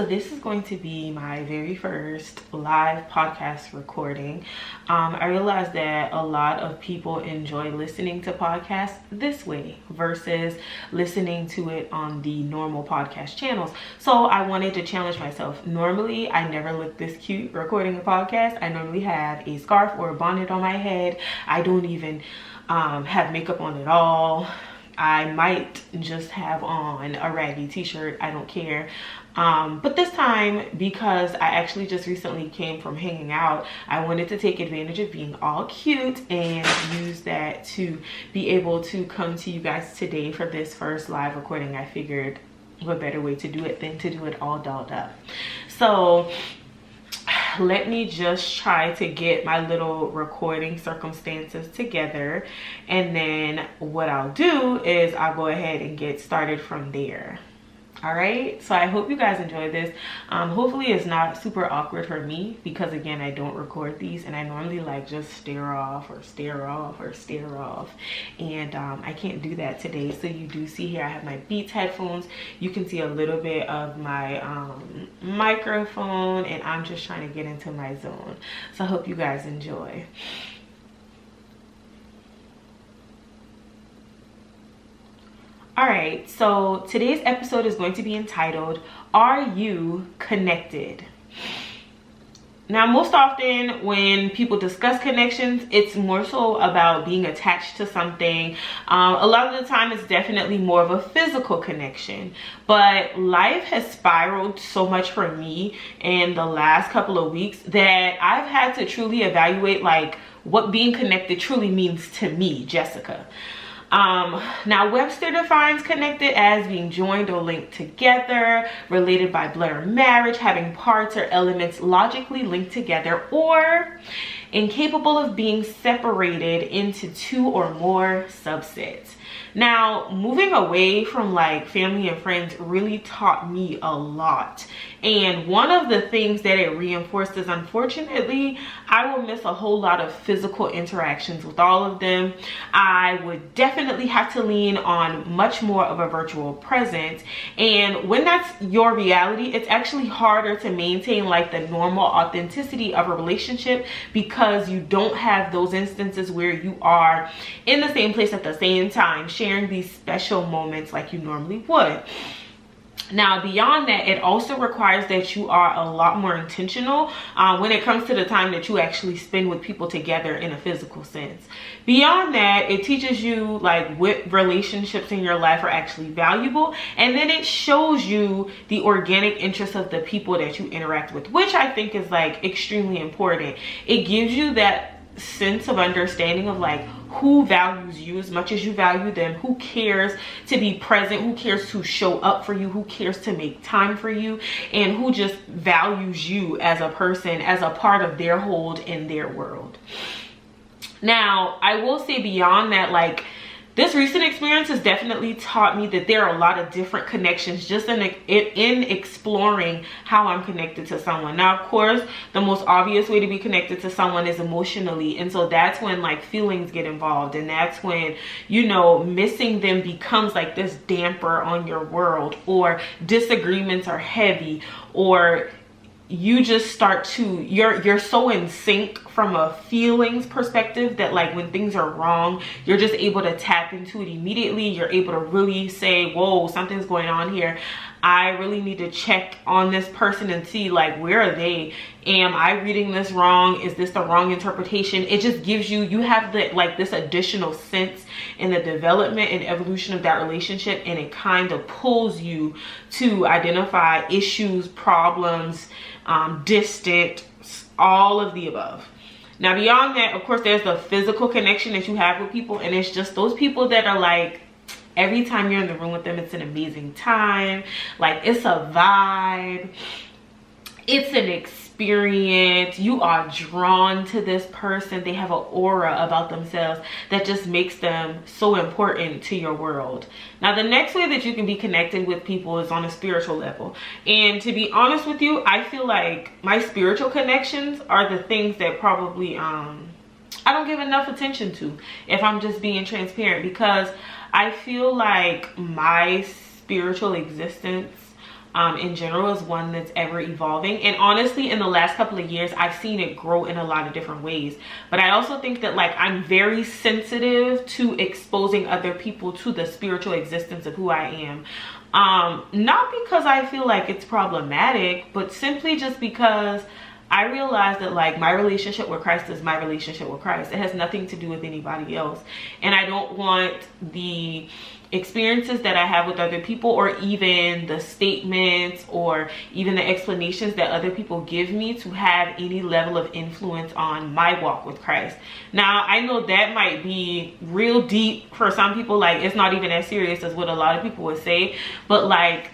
this is going to be my very first live podcast recording. I realized that a lot of people enjoy listening to podcasts this way versus listening to it on the normal podcast channels. So I wanted to challenge myself. Normally, I never look this cute recording a podcast. I normally have a scarf or a bonnet on my head. I don't even have makeup on at all. I might just have on a raggy t-shirt. I don't care. But this time, because I actually just recently came from hanging out, I wanted to take advantage of being all cute and use that to be able to come to you guys today for this first live recording. I figured what better way to do it than to do it all dolled up. So let me just try to get my little recording circumstances together, and then what I'll do is I'll go ahead and get started from there. All right, so I hope you guys enjoy this. Hopefully it's not super awkward for me, because again, I don't record these and I normally like just stare off or stare off or stare off, and I can't do that today. So you do see here I have my Beats headphones. You can see a little bit of my microphone, and I'm just trying to get into my zone. So I hope you guys enjoy. All right, so today's episode is going to be entitled, Are You Connected? Now, most often when people discuss connections, it's more so about being attached to something. A lot of the time, it's definitely more of a physical connection. But life has spiraled so much for me in the last couple of weeks that I've had to truly evaluate like what being connected truly means to me, Jessica. Now Webster defines connected as being joined or linked together, related by blood or marriage, having parts or elements logically linked together, or incapable of being separated into two or more subsets. Now, moving away from like family and friends really taught me a lot. And one of the things that it reinforced is, unfortunately, I will miss a whole lot of physical interactions with all of them. I would definitely have to lean on much more of a virtual presence. And when that's your reality, it's actually harder to maintain like the normal authenticity of a relationship, because you don't have those instances where you are in the same place at the same time, sharing these special moments like you normally would. Now, beyond that, it also requires that you are a lot more intentional when it comes to the time that you actually spend with people together in a physical sense. Beyond that, it teaches you like what relationships in your life are actually valuable, and then it shows you the organic interests of the people that you interact with, which I think is like extremely important. It gives you that sense of understanding of like who values you as much as you value them, who cares to be present, who cares to show up for you, who cares to make time for you, and who just values you as a person, as a part of their whole in their world. Now, I will say beyond that, like, this recent experience has definitely taught me that there are a lot of different connections just in exploring how I'm connected to someone. Now, of course, the most obvious way to be connected to someone is emotionally. And so that's when like feelings get involved. And that's when, you know, missing them becomes like this damper on your world, or disagreements are heavy, or you just start to, you're so in sync from a feelings perspective that like when things are wrong, you're just able to tap into it immediately. You're able to really say, whoa, something's going on here. I really need to check on this person and see like, where are they? Am I reading this wrong? Is this the wrong interpretation? It just gives you, you have the like this additional sense in the development and evolution of that relationship, and it kind of pulls you to identify issues, problems, distant, all of the above. Now, beyond that, of course, there's the physical connection that you have with people, and it's just those people that are like, every time you're in the room with them, it's an amazing time. Like, it's a vibe. It's an experience. You are drawn to this person. They have an aura about themselves that just makes them so important to your world. Now, the next way that you can be connected with people is on a spiritual level. And to be honest with you, I feel like my spiritual connections are the things that probably I don't give enough attention to, if I'm just being transparent, because I feel like my spiritual existence in general is one that's ever evolving. And honestly, in the last couple of years, I've seen it grow in a lot of different ways. But I also think that like I'm very sensitive to exposing other people to the spiritual existence of who I am. Not because I feel like it's problematic, but simply just because I realize that like my relationship with Christ is my relationship with Christ. It has nothing to do with anybody else. And I don't want the experiences that I have with other people, or even the statements or even the explanations that other people give me, to have any level of influence on my walk with Christ. Now, I know that might be real deep for some people. Like, it's not even as serious as what a lot of people would say, but like,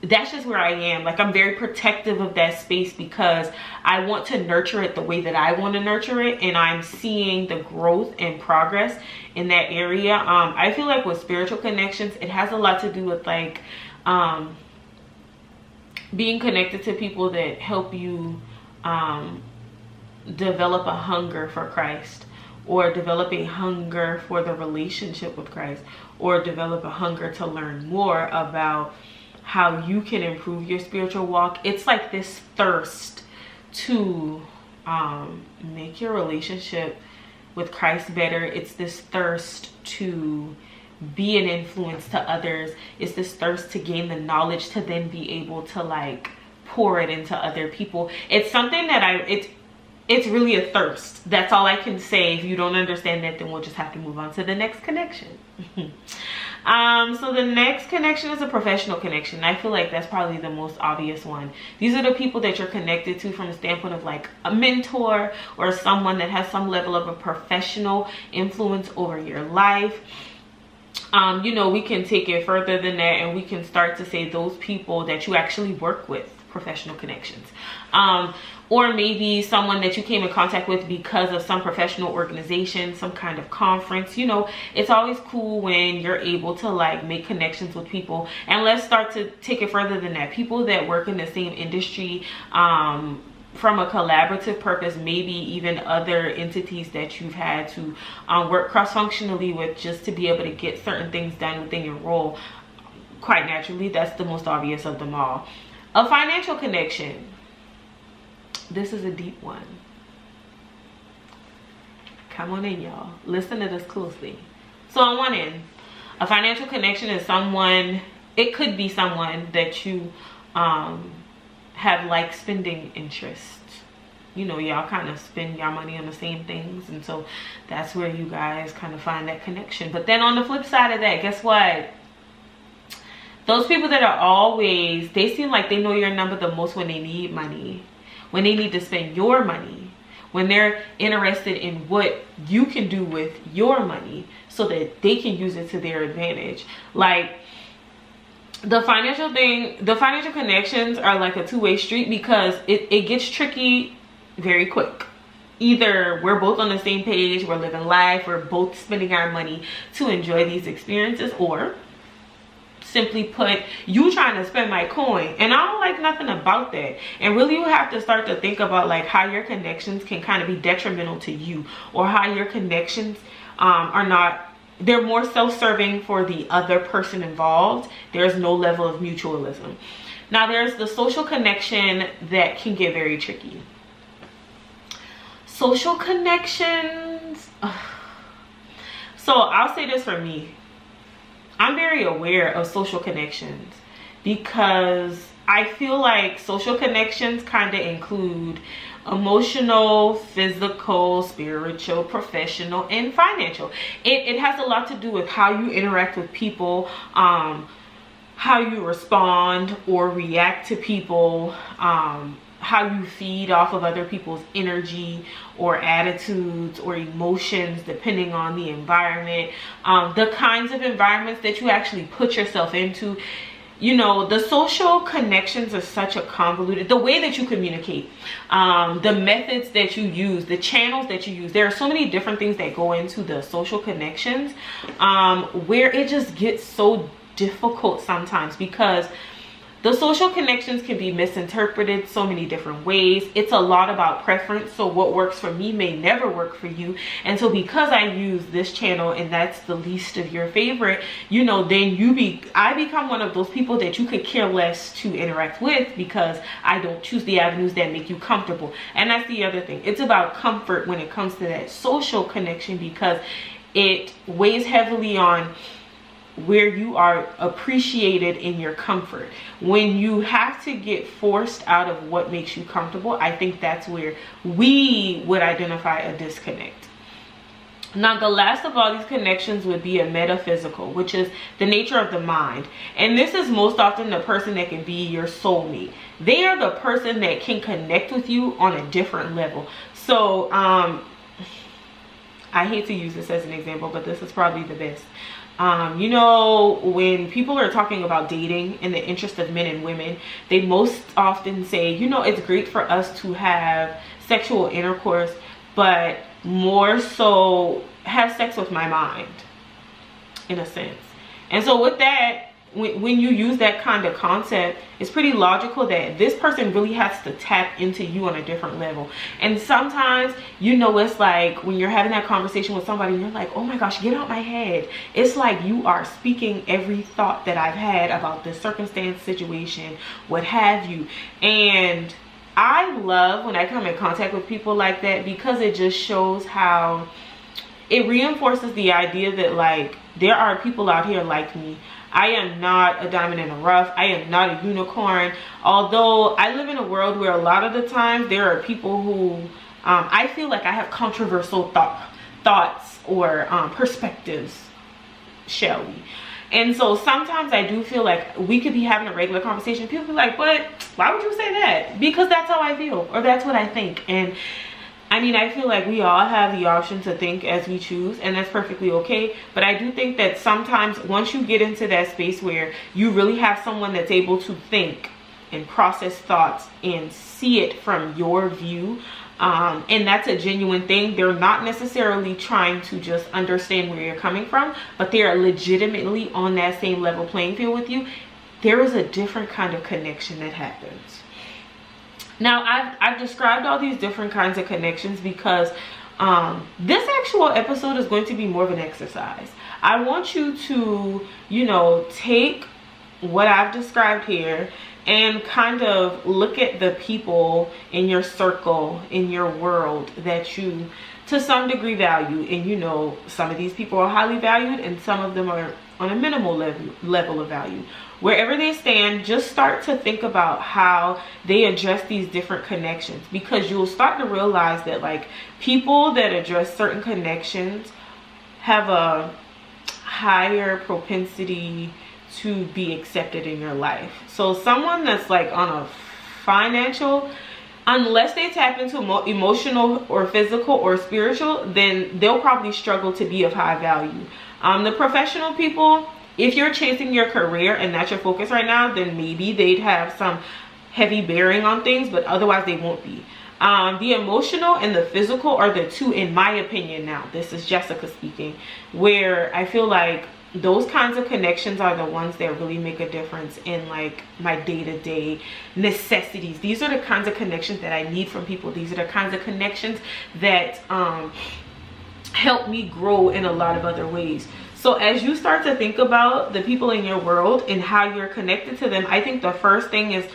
that's just where I am. Like, I'm very protective of that space because I want to nurture it the way that I want to nurture it, and I'm seeing the growth and progress in that area. I feel like with spiritual connections, it has a lot to do with like being connected to people that help you develop a hunger for Christ, or develop a hunger for the relationship with Christ, or develop a hunger to learn more about how you can improve your spiritual walk. It's like this thirst to make your relationship with Christ better. It's this thirst to be an influence to others. It's this thirst to gain the knowledge to then be able to like pour it into other people. It's something that it's really a thirst. That's all I can say. If you don't understand that, then we'll just have to move on to the next connection. So the next connection is a professional connection. I feel like that's probably the most obvious one. These are the people that you're connected to from the standpoint of like a mentor, or someone that has some level of a professional influence over your life. You know, we can take it further than that, and we can start to say those people that you actually work with, professional connections. Or maybe someone that you came in contact with because of some professional organization, some kind of conference. You know, it's always cool when you're able to like make connections with people. And let's start to take it further than that. People that work in the same industry, from a collaborative purpose, maybe even other entities that you've had to work cross-functionally with, just to be able to get certain things done within your role. Quite naturally, that's the most obvious of them all. A financial connection. This is a deep one. Come on in, y'all. Listen to this closely. So on one end, a financial connection is someone, it could be someone that you have like spending interests. You know, y'all kind of spend your money on the same things, and so that's where you guys kind of find that connection. But then on the flip side of that, guess what? Those people that are always, they seem like they know your number the most when they need money, when they need to spend your money, when they're interested in what you can do with your money so that they can use it to their advantage. Like, the financial connections are like a two-way street, because it gets tricky very quick. Either we're both on the same page, we're living life, we're both spending our money to enjoy these experiences, or simply put, you trying to spend my coin, and I don't like nothing about that. And really, you have to start to think about like how your connections can kind of be detrimental to you, or how your connections are not, they're more self-serving for the other person involved. There's no level of mutualism. Now, there's the social connection that can get very tricky. Social connections. So I'll say this for me. I'm very aware of social connections, because I feel like social connections kind of include emotional, physical, spiritual, professional, and financial. It has a lot to do with how you interact with people, how you respond or react to people, how you feed off of other people's energy or attitudes or emotions, depending on the environment, the kinds of environments that you actually put yourself into. You know, the social connections are such a convoluted, the way that you communicate, the methods that you use, the channels that you use. There are so many different things that go into the social connections, where it just gets so difficult sometimes, because The social connections can be misinterpreted so many different ways. It's a lot about preference. So what works for me may never work for you. And so because I use this channel and that's the least of your favorite, you know, then I become one of those people that you could care less to interact with because I don't choose the avenues that make you comfortable. And that's the other thing. It's about comfort when it comes to that social connection, because it weighs heavily on where you are appreciated in your comfort. When you have to get forced out of what makes you comfortable, I think that's where we would identify a disconnect. Now, the last of all these connections would be a metaphysical, which is the nature of the mind. And this is most often the person that can be your soulmate. They are the person that can connect with you on a different level. So I hate to use this as an example, but this is probably the best. You know, when people are talking about dating in the interest of men and women, they most often say, you know, it's great for us to have sexual intercourse, but more so have sex with my mind, in a sense. And so with that, when you use that kind of concept, it's pretty logical that this person really has to tap into you on a different level. And sometimes, you know, it's like when you're having that conversation with somebody, you're like, oh my gosh, get out my head. It's like you are speaking every thought that I've had about this circumstance, situation, what have you. And I love when I come in contact with people like that, because it just shows how it reinforces the idea that, like, there are people out here like me. I am not a diamond in the rough. I am not a unicorn. Although I live in a world where a lot of the time there are people who I feel like I have controversial thoughts or perspectives, shall we. And so sometimes I do feel like we could be having a regular conversation. People be like, but why would you say that? Because that's how I feel, or that's what I think. And I mean, I feel like we all have the option to think as we choose, and that's perfectly okay. But I do think that sometimes once you get into that space where you really have someone that's able to think and process thoughts and see it from your view, and that's a genuine thing. They're not necessarily trying to just understand where you're coming from, but they are legitimately on that same level playing field with you. There is a different kind of connection that happens. Now, I've described all these different kinds of connections because this actual episode is going to be more of an exercise. I want you to, you know, take what I've described here and kind of look at the people in your circle, in your world, that you to some degree value. And you know, some of these people are highly valued and some of them are on a minimal level of value. Wherever they stand, just start to think about how they address these different connections, because you'll start to realize that, like, people that address certain connections have a higher propensity to be accepted in your life. So someone that's like on a financial, unless they tap into emotional or physical or spiritual, then they'll probably struggle to be of high value. The professional people, if you're chasing your career and that's your focus right now, then maybe they'd have some heavy bearing on things, but otherwise they won't be. The emotional and the physical are the two, in my opinion, now this is Jessica speaking, where I feel like those kinds of connections are the ones that really make a difference in, like, my day-to-day necessities. These are the kinds of connections that I need from people. These are the kinds of connections that help me grow in a lot of other ways. So as you start to think about the people in your world and how you're connected to them, I think the first thing is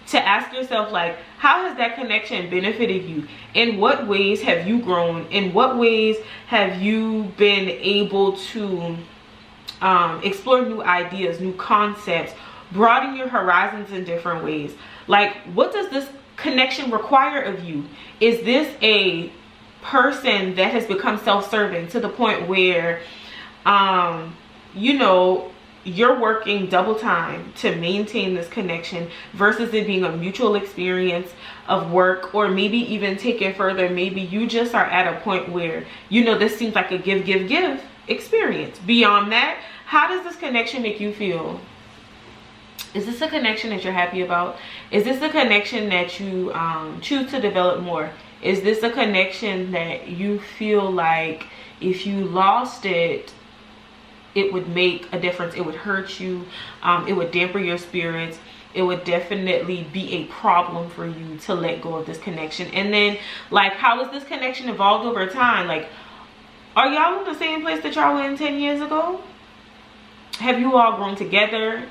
to ask yourself, like, how has that connection benefited you? In what ways have you grown? In what ways have you been able to explore new ideas, new concepts, broaden your horizons in different ways? Like, what does this connection require of you? Is this a person that has become self-serving to the point where you know, you're working double time to maintain this connection, versus it being a mutual experience of work? Or maybe even take it further, maybe you just are at a point where, you know, this seems like a give experience. Beyond that, how does this connection make you feel? Is this a connection that you're happy about? Is this a connection that you choose to develop more? Is this a connection that you feel like if you lost it, it would make a difference, it would hurt you, it would dampen your spirits? it would definitely be a problem for you to let go of this connection. And then, like, how has this connection evolved over time? Like, are y'all in the same place that y'all were in 10 years ago? Have you all grown together?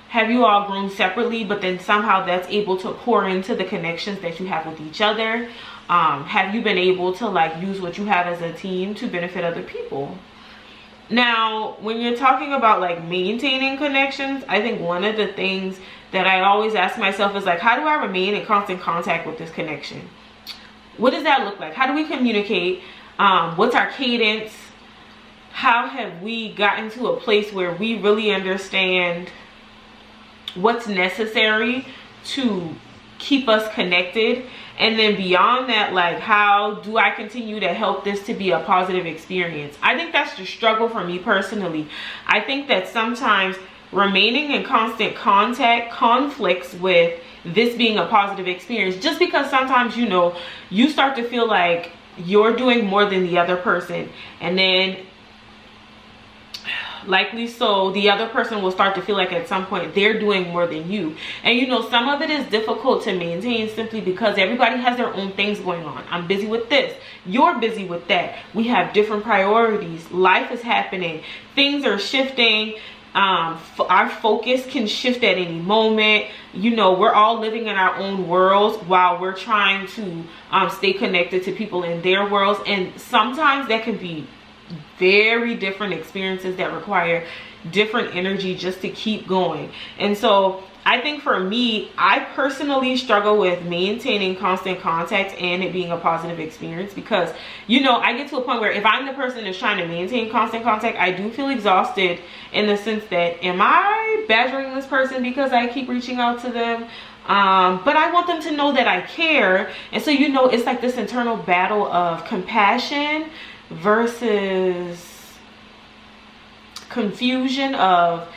Have you all grown separately, but then somehow that's able to pour into the connections that you have with each other? Have you been able to, like, use what you have as a team to benefit other people? Now, when you're talking about, like, maintaining connections, I think one of the things that I always ask myself is, like, how do I remain in constant contact with this connection? What does that look like? How do we communicate? What's our cadence? How have we gotten to a place where we really understand what's necessary to keep us connected? And then beyond that, like, how do I continue to help this to be a positive experience? I think that's the struggle for me personally. I think that sometimes remaining in constant contact conflicts with this being a positive experience, just because sometimes, you know, you start to feel like you're doing more than the other person, and then likely so the other person will start to feel like at some point they're doing more than you. And you know, some of it is difficult to maintain simply because everybody has their own things going on. I'm busy with this, you're busy with that, we have different priorities, life is happening, things are shifting, our focus can shift at any moment. You know, we're all living in our own worlds while we're trying to stay connected to people in their worlds, and sometimes that can be very different experiences that require different energy just to keep going. And so I think for me, I personally struggle with maintaining constant contact and it being a positive experience, because, you know, I get to a point where if I'm the person that's trying to maintain constant contact, I do feel exhausted in the sense that, am I badgering this person because I keep reaching out to them? But I want them to know that I care. And so, you know, it's like this internal battle of compassion versus confusion of,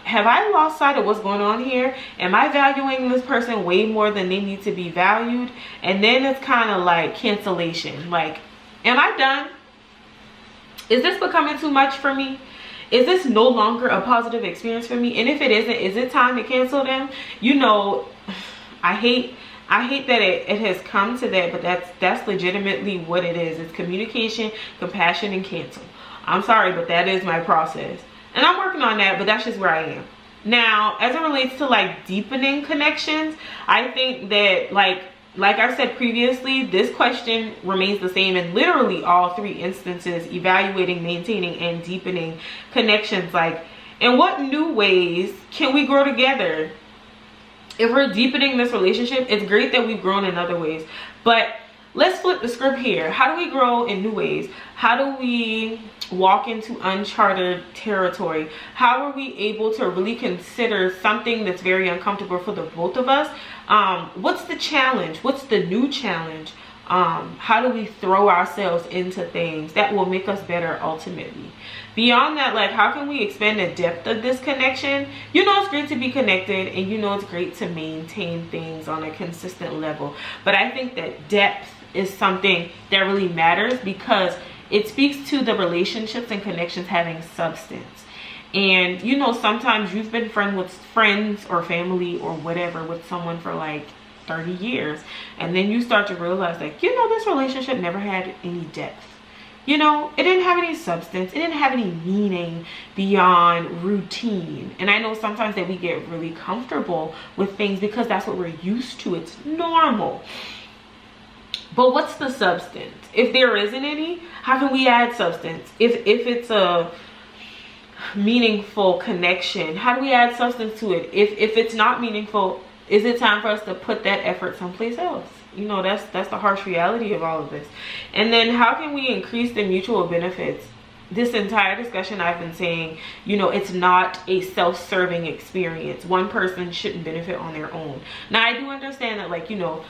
have I lost sight of what's going on here? Am I valuing this person way more than they need to be valued? And then it's kind of like cancellation. Like, am I done? Is this becoming too much for me? Is this no longer a positive experience for me? And if it isn't, is it time to cancel them? You know, I hate that it has come to that, but that's legitimately what it is. It's communication, compassion, and cancel. I'm sorry, but that is my process. And I'm working on that, but that's just where I am. Now, as it relates to, like, deepening connections, I think that, like I said previously, this question remains the same in literally all three instances: evaluating, maintaining, and deepening connections. Like, in what new ways can we grow together? If we're deepening this relationship, it's great that we've grown in other ways, but let's flip the script here. How do we grow in new ways? How do we walk into uncharted territory? How are we able to really consider something that's very uncomfortable for the both of us? What's the challenge? What's the new challenge? How do we throw ourselves into things that will make us better ultimately? Beyond that, like, how can we expand the depth of this connection? You know, it's great to be connected, and you know it's great to maintain things on a consistent level, but I think that depth is something that really matters, because it speaks to the relationships and connections having substance. And you know, sometimes you've been friends or family or whatever with someone for like 30 years, and then you start to realize, like, you know, this relationship never had any depth. You know, it didn't have any substance, it didn't have any meaning beyond routine. And I know sometimes that we get really comfortable with things because that's what we're used to, it's normal. But what's the substance? If there isn't any, how can we add substance? If it's a meaningful connection, how do we add substance to it? If it's not meaningful, is it time for us to put that effort someplace else? You know, that's the harsh reality of all of this. And then how can we increase the mutual benefits? This entire discussion I've been saying, you know, it's not a self-serving experience. One person shouldn't benefit on their own. Now, I do understand that, like, you know,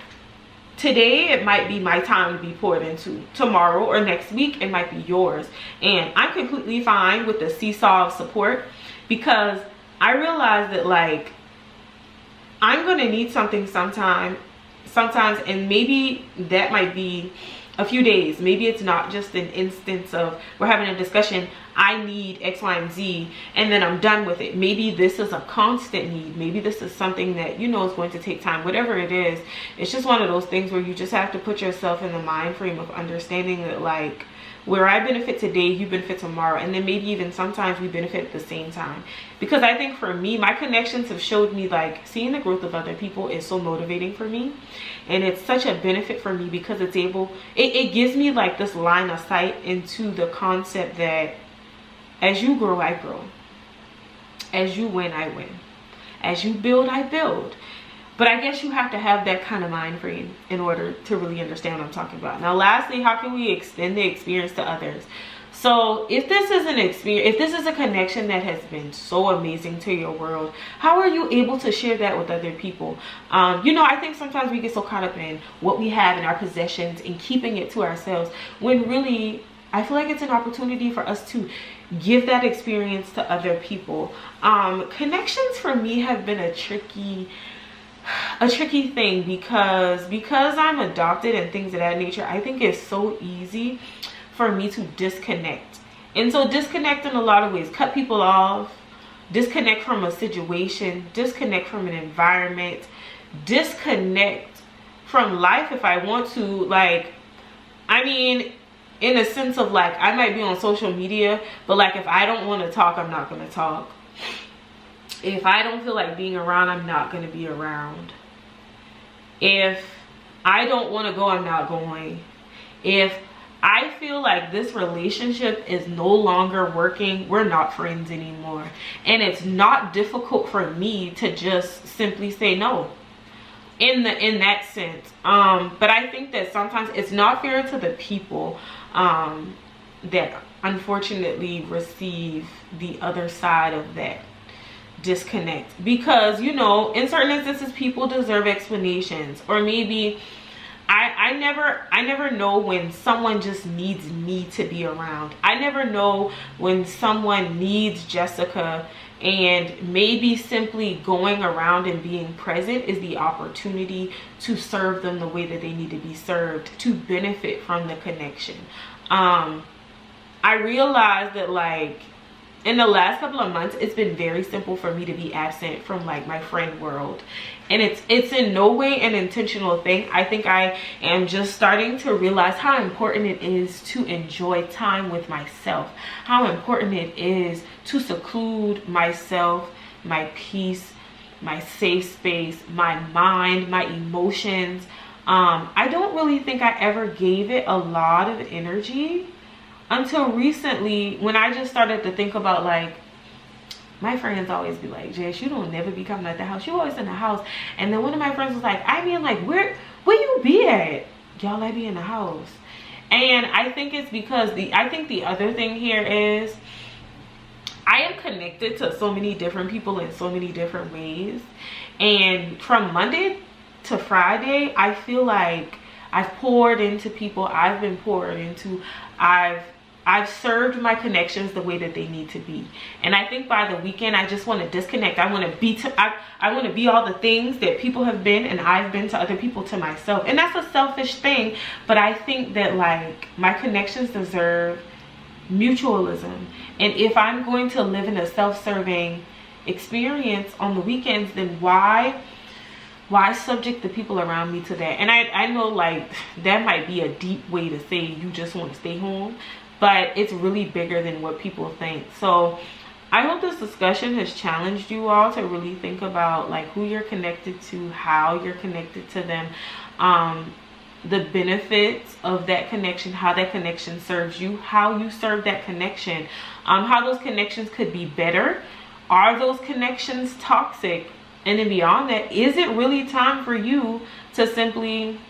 today it might be my time to be poured into. Tomorrow or next week it might be yours. And I'm completely fine with the seesaw of support, because I realize that, like, I'm gonna need something sometimes, and maybe that might be a few days. Maybe it's not just an instance of we're having a discussion, I need X, Y, and Z, and then I'm done with it. Maybe this is a constant need. Maybe this is something that you know is going to take time. Whatever it is, it's just one of those things where you just have to put yourself in the mind frame of understanding that, like, where I benefit today, you benefit tomorrow, and then maybe even sometimes we benefit at the same time. Because I think for me, my connections have showed me, like, seeing the growth of other people is so motivating for me, and it's such a benefit for me because it's able, it gives me like this line of sight into the concept that as you grow, I grow, as you win, I win, as you build, I build. But I guess you have to have that kind of mind frame in order to really understand what I'm talking about. Now, lastly, how can we extend the experience to others? So if this is an experience, if this is a connection that has been so amazing to your world, how are you able to share that with other people? You know, I think sometimes we get so caught up in what we have in our possessions and keeping it to ourselves, when really I feel like it's an opportunity for us to give that experience to other people. Connections for me have been a tricky thing because I'm adopted and things of that nature. I think it's so easy for me to disconnect, and so disconnect in a lot of ways, cut people off, disconnect from a situation, disconnect from an environment, disconnect from life if I want to. Like, I mean, in a sense of like, I might be on social media, but like if I don't want to talk, I'm not going to talk. If I don't feel like being around, I'm not going to be around. If I don't want to go, I'm not going. If I feel like this relationship is no longer working, we're not friends anymore. And it's not difficult for me to just simply say no in that sense. But I think that sometimes it's not fair to the people that unfortunately receive the other side of that disconnect, because you know, in certain instances people deserve explanations, or maybe I never know when someone just needs me to be around. I never know when someone needs Jessica, and maybe simply going around and being present is the opportunity to serve them the way that they need to be served, to benefit from the connection. I realized that, like, in the last couple of months, it's been very simple for me to be absent from like my friend world, and it's in no way an intentional thing. I think I am just starting to realize how important it is to enjoy time with myself, how important it is to seclude myself, my peace, my safe space, my mind, my emotions. I don't really think I ever gave it a lot of energy until recently, when I just started to think about, like, my friends always be like, Jess, you don't never be coming at the house, you always in the house. And then one of my friends was like, I mean, like, where you be at? Y'all, I be in the house. And I think it's because I think the other thing here is I am connected to so many different people in so many different ways, and from Monday to Friday, I feel like I've poured into people, I've been poured into, I've served my connections the way that they need to be. And I think by the weekend, I just want to disconnect. I want to be all the things that people have been and I've been to other people, to myself. And that's a selfish thing, but I think that, like, my connections deserve mutualism. And if I'm going to live in a self-serving experience on the weekends, then why subject the people around me to that? And I know, like, that might be a deep way to say you just want to stay home, but it's really bigger than what people think. So I hope this discussion has challenged you all to really think about, like, who you're connected to, how you're connected to them, the benefits of that connection, how that connection serves you, how you serve that connection, how those connections could be better. Are those connections toxic? And then beyond that, is it really time for you to simply